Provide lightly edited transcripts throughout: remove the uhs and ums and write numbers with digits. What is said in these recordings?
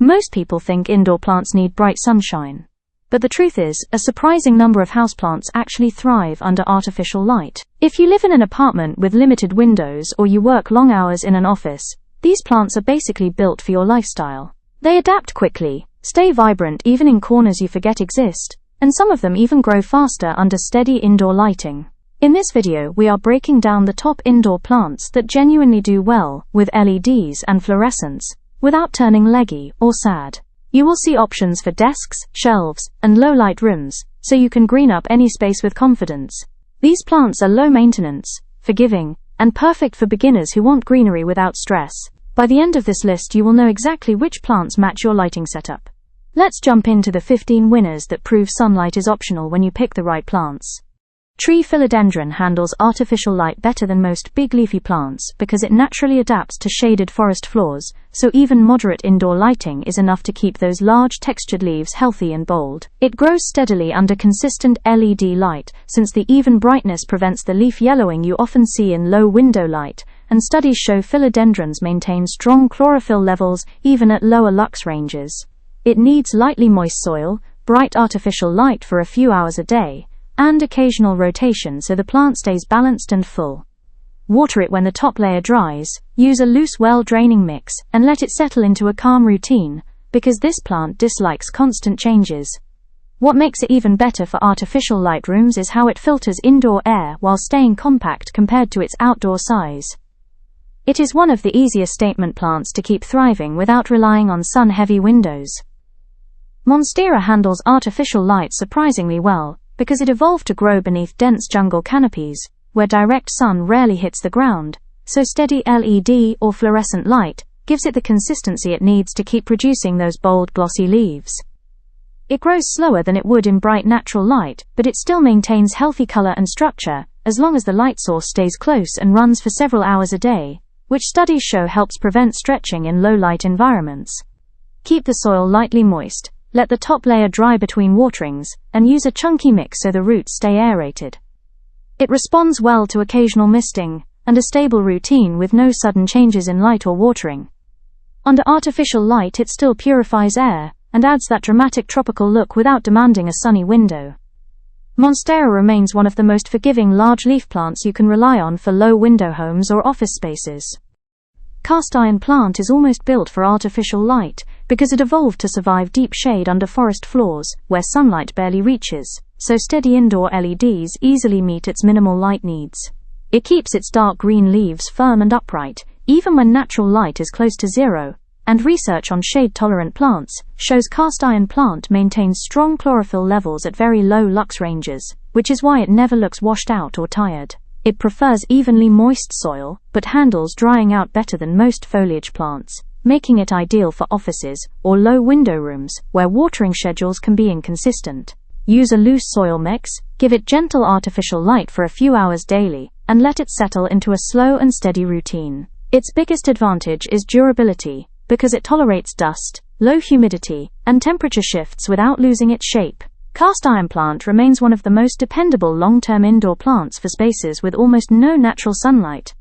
Most people think indoor plants need bright sunshine. But the truth is, a surprising number of houseplants actually thrive under artificial light. If you live in an apartment with limited windows or you work long hours in an office, these plants are basically built for your lifestyle. They adapt quickly, stay vibrant even in corners you forget exist, and some of them even grow faster under steady indoor lighting. In this video, we are breaking down the top indoor plants that genuinely do well with LEDs and fluorescents, without turning leggy or sad. You will see options for desks, shelves, and low-light rooms, so you can green up any space with confidence. These plants are low maintenance, forgiving, and perfect for beginners who want greenery without stress. By the end of this list, you will know exactly which plants match your lighting setup. Let's jump into the 15 winners that prove sunlight is optional when you pick the right plants. Tree Philodendron handles artificial light better than most big leafy plants because it naturally adapts to shaded forest floors, so even moderate indoor lighting is enough to keep those large textured leaves healthy and bold. It grows steadily under consistent LED light, since the even brightness prevents the leaf yellowing you often see in low window light, and studies show philodendrons maintain strong chlorophyll levels even at lower lux ranges. It needs lightly moist soil, bright artificial light for a few hours a day, and occasional rotation so the plant stays balanced and full. Water it when the top layer dries, use a loose well-draining mix, and let it settle into a calm routine, because this plant dislikes constant changes. What makes it even better for artificial light rooms is how it filters indoor air while staying compact compared to its outdoor size. It is one of the easiest statement plants to keep thriving without relying on sun-heavy windows. Monstera handles artificial light surprisingly well, because it evolved to grow beneath dense jungle canopies, where direct sun rarely hits the ground, so steady LED or fluorescent light gives it the consistency it needs to keep producing those bold, glossy leaves. It grows slower than it would in bright natural light, but it still maintains healthy color and structure, as long as the light source stays close and runs for several hours a day, which studies show helps prevent stretching in low-light environments. Keep the soil lightly moist. Let the top layer dry between waterings, and use a chunky mix so the roots stay aerated. It responds well to occasional misting, and a stable routine with no sudden changes in light or watering. Under artificial light, it still purifies air, and adds that dramatic tropical look without demanding a sunny window. Monstera remains one of the most forgiving large leaf plants you can rely on for low window homes or office spaces. Cast iron plant is almost built for artificial light, because it evolved to survive deep shade under forest floors, where sunlight barely reaches, so steady indoor LEDs easily meet its minimal light needs. It keeps its dark green leaves firm and upright, even when natural light is close to zero, and research on shade-tolerant plants shows cast iron plant maintains strong chlorophyll levels at very low lux ranges, which is why it never looks washed out or tired. It prefers evenly moist soil, but handles drying out better than most foliage plants, making it ideal for offices or low window rooms where watering schedules can be inconsistent. Use a loose soil mix, give it gentle artificial light for a few hours daily, and let it settle into a slow and steady routine. Its biggest advantage is durability, because it tolerates dust, low humidity, and temperature shifts without losing its shape. Cast iron plant remains one of the most dependable long-term indoor plants for spaces with almost no natural sunlight.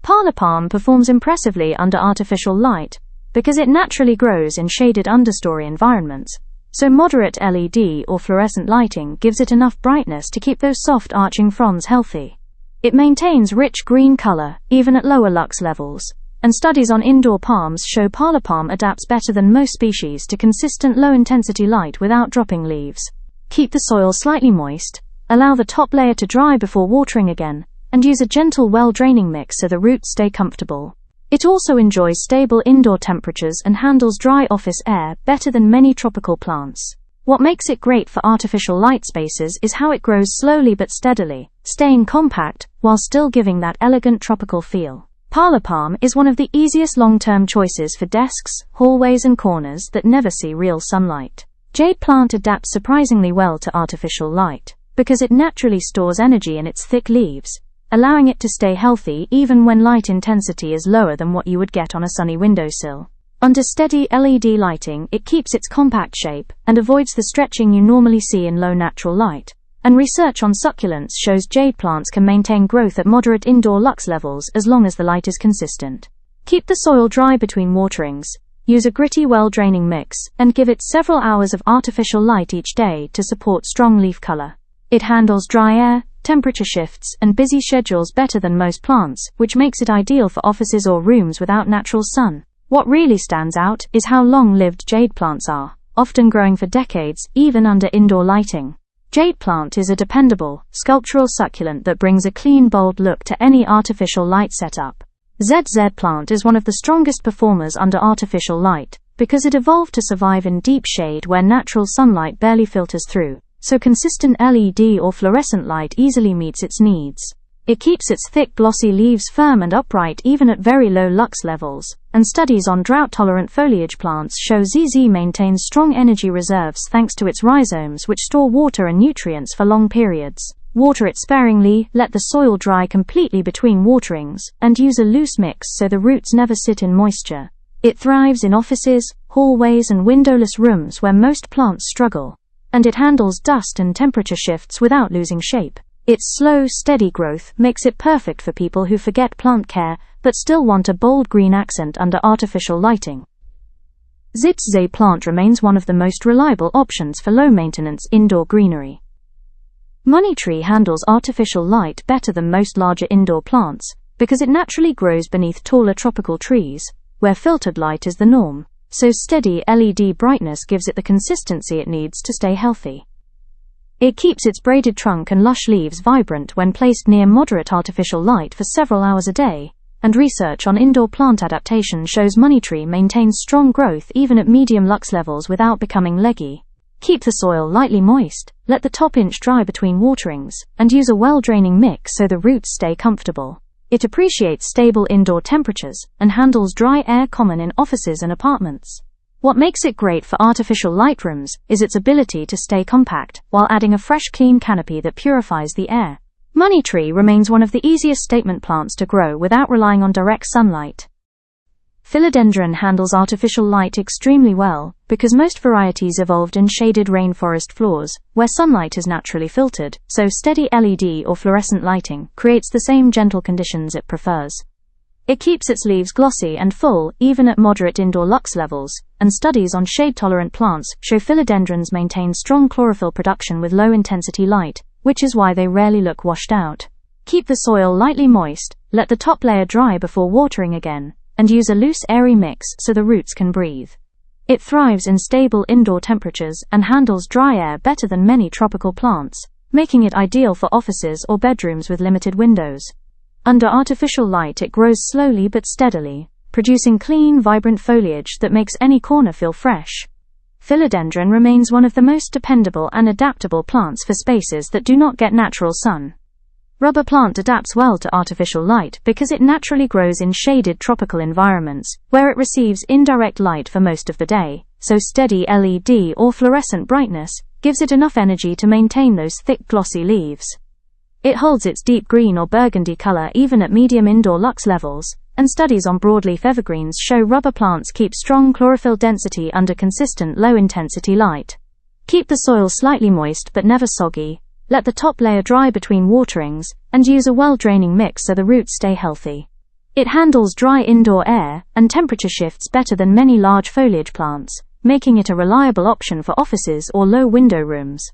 Parlor Palm performs impressively under artificial light, because it naturally grows in shaded understory environments, so moderate LED or fluorescent lighting gives it enough brightness to keep those soft arching fronds healthy. It maintains rich green color, even at lower lux levels, and studies on indoor palms show Parlor Palm adapts better than most species to consistent low-intensity light without dropping leaves. Keep the soil slightly moist, allow the top layer to dry before watering again, and use a gentle well-draining mix so the roots stay comfortable. It also enjoys stable indoor temperatures and handles dry office air better than many tropical plants. What makes it great for artificial light spaces is how it grows slowly but steadily, staying compact while still giving that elegant tropical feel. Parlor Palm is one of the easiest long-term choices for desks, hallways, and corners that never see real sunlight. Jade Plant adapts surprisingly well to artificial light, because it naturally stores energy in its thick leaves, allowing it to stay healthy even when light intensity is lower than what you would get on a sunny windowsill. Under steady LED lighting, it keeps its compact shape and avoids the stretching you normally see in low natural light. And research on succulents shows jade plants can maintain growth at moderate indoor lux levels as long as the light is consistent. Keep the soil dry between waterings. Use a gritty, well-draining mix, and give it several hours of artificial light each day to support strong leaf color. It handles dry air, temperature shifts, and busy schedules better than most plants, which makes it ideal for offices or rooms without natural sun. What really stands out is how long-lived jade plants are, often growing for decades, even under indoor lighting. Jade plant is a dependable, sculptural succulent that brings a clean, bold look to any artificial light setup. Jade plant is one of the strongest performers under artificial light, because it evolved to survive in deep shade where natural sunlight barely filters through, so consistent LED or fluorescent light easily meets its needs. It keeps its thick, glossy leaves firm and upright even at very low lux levels, and studies on drought-tolerant foliage plants show ZZ maintains strong energy reserves thanks to its rhizomes which store water and nutrients for long periods. Water it sparingly, let the soil dry completely between waterings, and use a loose mix so the roots never sit in moisture. It thrives in offices, hallways, and windowless rooms where most plants struggle. And it handles dust and temperature shifts without losing shape. Its slow, steady growth makes it perfect for people who forget plant care but still want a bold green accent under artificial lighting. Jade plant remains one of the most reliable options for low-maintenance indoor greenery. Money tree handles artificial light better than most larger indoor plants because it naturally grows beneath taller tropical trees, where filtered light is the norm, so steady LED brightness gives it the consistency it needs to stay healthy. It keeps its braided trunk and lush leaves vibrant when placed near moderate artificial light for several hours a day, and research on indoor plant adaptation shows money tree maintains strong growth even at medium lux levels without becoming leggy. Keep the soil lightly moist, let the top inch dry between waterings, and use a well-draining mix so the roots stay comfortable. It appreciates stable indoor temperatures and handles dry air common in offices and apartments. What makes it great for artificial light rooms is its ability to stay compact while adding a fresh, clean canopy that purifies the air. Money tree remains one of the easiest statement plants to grow without relying on direct sunlight. Philodendron handles artificial light extremely well, because most varieties evolved in shaded rainforest floors, where sunlight is naturally filtered, so steady LED or fluorescent lighting creates the same gentle conditions it prefers. It keeps its leaves glossy and full, even at moderate indoor lux levels, and studies on shade-tolerant plants show philodendrons maintain strong chlorophyll production with low-intensity light, which is why they rarely look washed out. Keep the soil lightly moist, let the top layer dry before watering again, and use a loose, airy mix so the roots can breathe. It thrives in stable indoor temperatures and handles dry air better than many tropical plants, making it ideal for offices or bedrooms with limited windows. Under artificial light it grows slowly but steadily, producing clean, vibrant foliage that makes any corner feel fresh. Philodendron remains one of the most dependable and adaptable plants for spaces that do not get natural sun. Rubber plant adapts well to artificial light because it naturally grows in shaded tropical environments, where it receives indirect light for most of the day, so steady LED or fluorescent brightness gives it enough energy to maintain those thick, glossy leaves. It holds its deep green or burgundy color even at medium indoor lux levels, and studies on broadleaf evergreens show rubber plants keep strong chlorophyll density under consistent low-intensity light. Keep the soil slightly moist but never soggy. Let the top layer dry between waterings, and use a well-draining mix so the roots stay healthy. It handles dry indoor air and temperature shifts better than many large foliage plants, making it a reliable option for offices or low window rooms.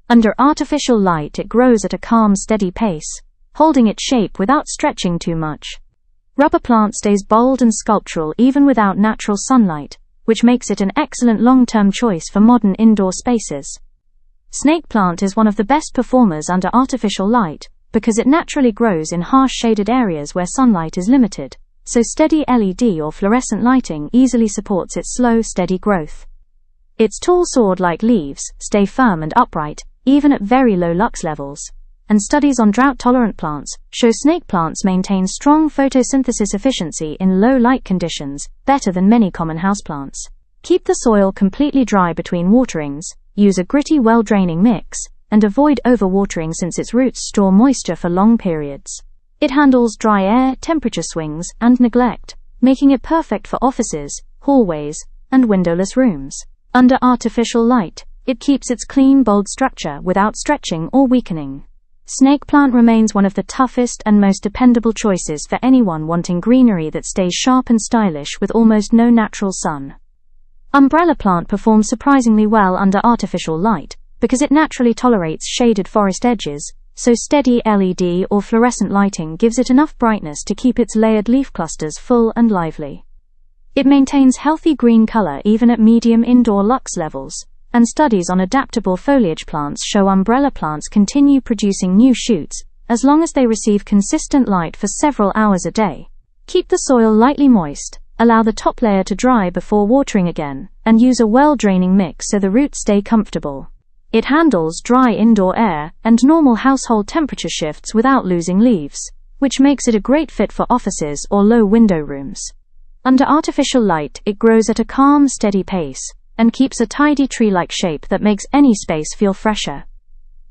Under artificial light it grows at a calm, steady pace, holding its shape without stretching too much. Rubber plant stays bold and sculptural even without natural sunlight, which makes it an excellent long-term choice for modern indoor spaces. Snake plant is one of the best performers under artificial light, because it naturally grows in harsh shaded areas where sunlight is limited, so steady LED or fluorescent lighting easily supports its slow, steady growth. Its tall sword-like leaves stay firm and upright, even at very low lux levels, and studies on drought-tolerant plants show snake plants maintain strong photosynthesis efficiency in low light conditions, better than many common houseplants. Keep the soil completely dry between waterings, use a gritty, well-draining mix, and avoid overwatering since its roots store moisture for long periods. It handles dry air, temperature swings, and neglect, making it perfect for offices, hallways, and windowless rooms. Under artificial light, it keeps its clean, bold structure without stretching or weakening. Snake plant remains one of the toughest and most dependable choices for anyone wanting greenery that stays sharp and stylish with almost no natural sun. Umbrella plant performs surprisingly well under artificial light because it naturally tolerates shaded forest edges, so steady LED or fluorescent lighting gives it enough brightness to keep its layered leaf clusters full and lively. It maintains healthy green color even at medium indoor lux levels, and studies on adaptable foliage plants show umbrella plants continue producing new shoots as long as they receive consistent light for several hours a day. Keep the soil lightly moist, allow the top layer to dry before watering again, and use a well-draining mix so the roots stay comfortable. It handles dry indoor air and normal household temperature shifts without losing leaves, which makes it a great fit for offices or low window rooms. Under artificial light, it grows at a calm, steady pace and keeps a tidy tree-like shape that makes any space feel fresher.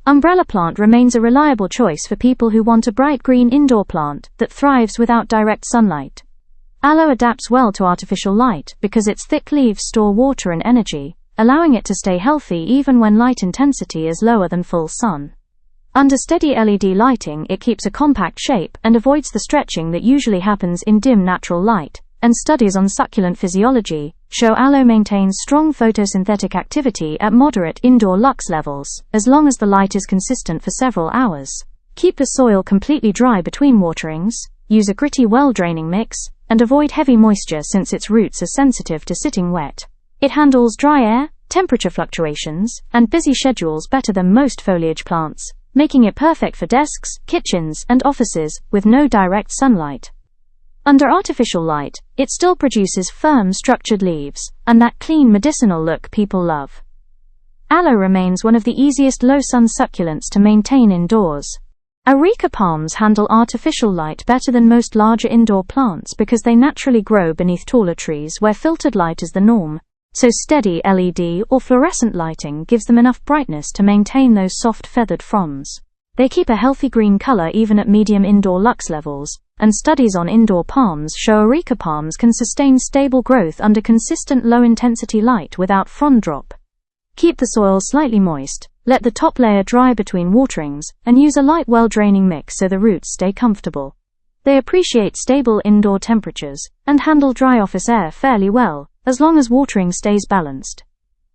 Umbrella plant remains a reliable choice for people who want a bright green indoor plant that thrives without direct sunlight. Aloe adapts well to artificial light because its thick leaves store water and energy, allowing it to stay healthy even when light intensity is lower than full sun. Under steady LED lighting, it keeps a compact shape and avoids the stretching that usually happens in dim natural light, and studies on succulent physiology show aloe maintains strong photosynthetic activity at moderate indoor lux levels, as long as the light is consistent for several hours. Keep the soil completely dry between waterings, use a gritty well-draining mix, and avoid heavy moisture since its roots are sensitive to sitting wet. It handles dry air, temperature fluctuations, and busy schedules better than most foliage plants, making it perfect for desks, kitchens, and offices with no direct sunlight. Under artificial light, it still produces firm, structured leaves and that clean medicinal look people love. Aloe remains one of the easiest low-sun succulents to maintain indoors. Areca palms handle artificial light better than most larger indoor plants because they naturally grow beneath taller trees where filtered light is the norm, so steady LED or fluorescent lighting gives them enough brightness to maintain those soft feathered fronds. They keep a healthy green color even at medium indoor lux levels, and studies on indoor palms show Areca palms can sustain stable growth under consistent low-intensity light without frond drop. Keep the soil slightly moist, let the top layer dry between waterings, and use a light well-draining mix so the roots stay comfortable. They appreciate stable indoor temperatures and handle dry office air fairly well, as long as watering stays balanced.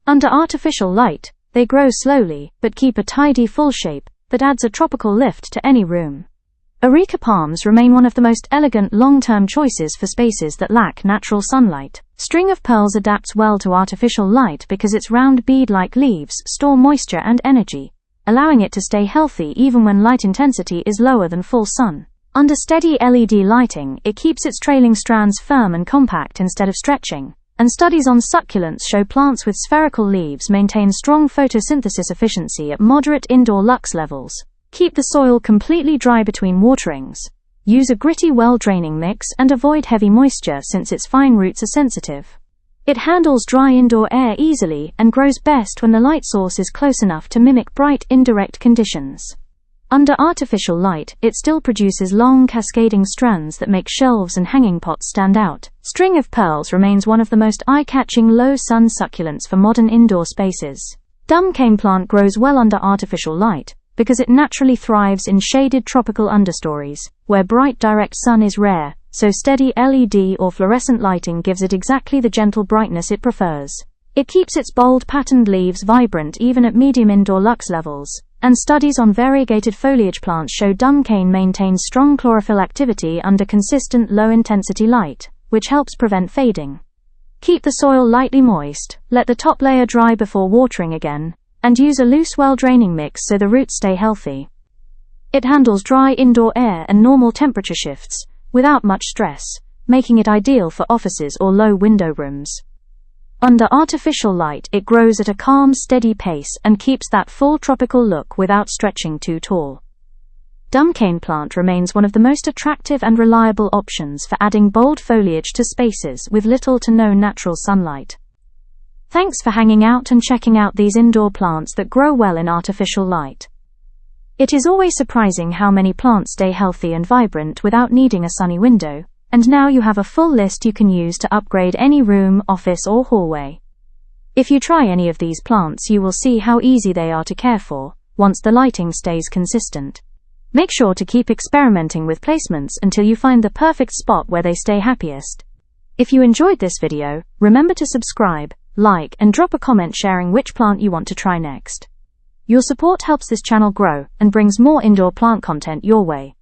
Under artificial light, they grow slowly but keep a tidy full shape that adds a tropical lift to any room. Areca palms remain one of the most elegant long-term choices for spaces that lack natural sunlight. String of pearls adapts well to artificial light because its round bead-like leaves store moisture and energy, allowing it to stay healthy even when light intensity is lower than full sun. Under steady LED lighting, it keeps its trailing strands firm and compact instead of stretching, and studies on succulents show plants with spherical leaves maintain strong photosynthesis efficiency at moderate indoor lux levels. Keep the soil completely dry between waterings. Use a gritty, well-draining mix and avoid heavy moisture since its fine roots are sensitive. It handles dry indoor air easily and grows best when the light source is close enough to mimic bright, indirect conditions. Under artificial light, it still produces long, cascading strands that make shelves and hanging pots stand out. String of pearls remains one of the most eye-catching low-sun succulents for modern indoor spaces. Dumb cane plant grows well under artificial light because it naturally thrives in shaded tropical understories, where bright direct sun is rare, so steady LED or fluorescent lighting gives it exactly the gentle brightness it prefers. It keeps its bold patterned leaves vibrant even at medium indoor lux levels, and studies on variegated foliage plants show dumb cane maintains strong chlorophyll activity under consistent low-intensity light, which helps prevent fading. Keep the soil lightly moist, let the top layer dry before watering again, and use a loose well-draining mix so the roots stay healthy. It handles dry indoor air and normal temperature shifts without much stress, making it ideal for offices or low window rooms. Under artificial light, it grows at a calm, steady pace and keeps that full tropical look without stretching too tall. Dumb cane plant remains one of the most attractive and reliable options for adding bold foliage to spaces with little to no natural sunlight. Thanks for hanging out and checking out these indoor plants that grow well in artificial light. It is always surprising how many plants stay healthy and vibrant without needing a sunny window, and now you have a full list you can use to upgrade any room, office, or hallway. If you try any of these plants, you will see how easy they are to care for once the lighting stays consistent. Make sure to keep experimenting with placements until you find the perfect spot where they stay happiest. If you enjoyed this video, remember to subscribe, like, and drop a comment sharing which plant you want to try next. Your support helps this channel grow and brings more indoor plant content your way.